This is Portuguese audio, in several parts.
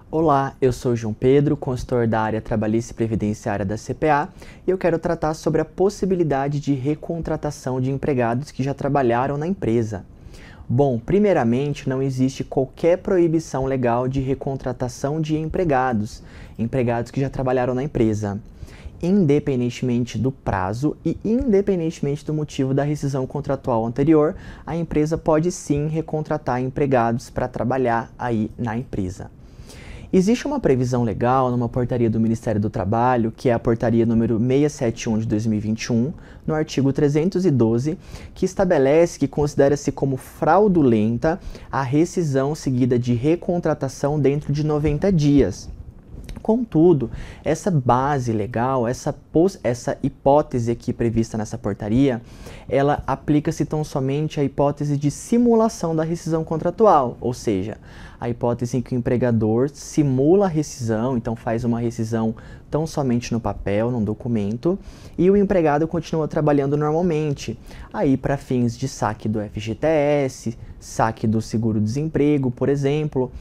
Olá, eu sou João Pedro, consultor da área trabalhista e previdenciária da CPA, e eu quero tratar sobre a possibilidade de recontratação de empregados que já trabalharam na empresa. Bom, primeiramente, não existe qualquer proibição legal de recontratação de empregados que já trabalharam na empresa, independentemente do prazo e independentemente do motivo da rescisão contratual anterior. A empresa pode sim recontratar empregados para trabalhar aí na empresa. Existe uma previsão legal numa portaria do Ministério do Trabalho, que é a portaria número 671 de 2021, no artigo 312, que estabelece que considera-se como fraudulenta a rescisão seguida de recontratação dentro de 90 dias. Contudo, essa base legal, essa hipótese aqui prevista nessa portaria, ela aplica-se tão somente à hipótese de simulação da rescisão contratual, ou seja, a hipótese em que o empregador simula a rescisão, então faz uma rescisão tão somente no papel, num documento, e o empregado continua trabalhando normalmente, aí para fins de saque do FGTS, saque do seguro-desemprego, por exemplo.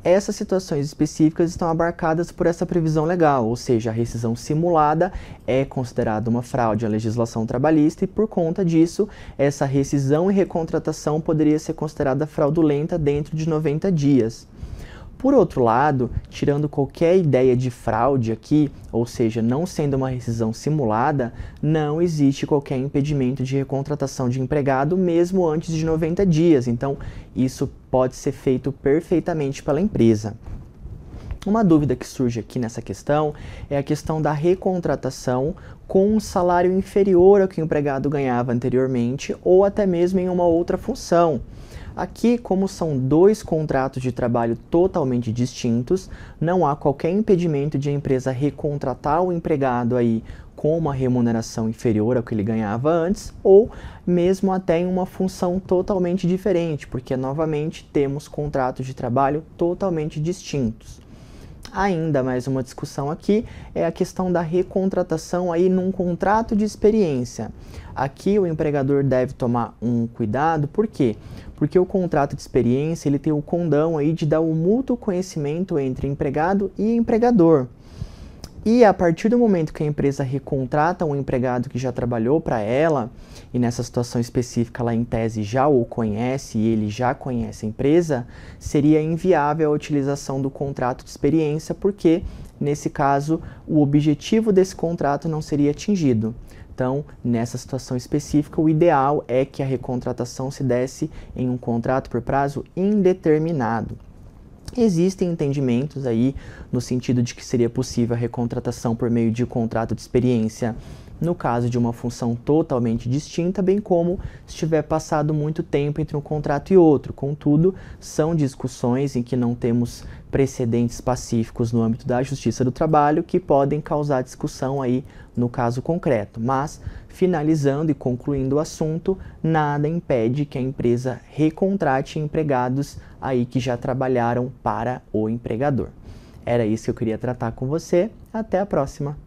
Essas situações específicas estão abarcadas por essa previsão legal, ou seja, a rescisão simulada é considerada uma fraude à legislação trabalhista e, por conta disso, essa rescisão e recontratação poderia ser considerada fraudulenta dentro de 90 dias. Por outro lado, tirando qualquer ideia de fraude aqui, ou seja, não sendo uma rescisão simulada, não existe qualquer impedimento de recontratação de empregado mesmo antes de 90 dias. Então, isso pode ser feito perfeitamente pela empresa. Uma dúvida que surge aqui nessa questão é a questão da recontratação com um salário inferior ao que o empregado ganhava anteriormente ou até mesmo em uma outra função. Aqui, como são dois contratos de trabalho totalmente distintos, não há qualquer impedimento de a empresa recontratar o empregado aí com uma remuneração inferior ao que ele ganhava antes, ou mesmo até em uma função totalmente diferente, porque novamente temos contratos de trabalho totalmente distintos. Ainda mais uma discussão aqui é a questão da recontratação aí num contrato de experiência. Aqui o empregador deve tomar um cuidado, por quê? Porque o contrato de experiência ele tem o condão aí de dar o mútuo conhecimento entre empregado e empregador. E a partir do momento que a empresa recontrata um empregado que já trabalhou para ela, e nessa situação específica ela em tese já o conhece e ele já conhece a empresa, seria inviável a utilização do contrato de experiência, porque nesse caso o objetivo desse contrato não seria atingido. Então, nessa situação específica, o ideal é que a recontratação se desse em um contrato por prazo indeterminado. Existem entendimentos aí no sentido de que seria possível a recontratação por meio de contrato de experiência no caso de uma função totalmente distinta, bem como se tiver passado muito tempo entre um contrato e outro. Contudo, são discussões em que não temos precedentes pacíficos no âmbito da Justiça do Trabalho que podem causar discussão aí no caso concreto. Mas, finalizando e concluindo o assunto, nada impede que a empresa recontrate empregados aí que já trabalharam para o empregador. Era isso que eu queria tratar com você. Até a próxima!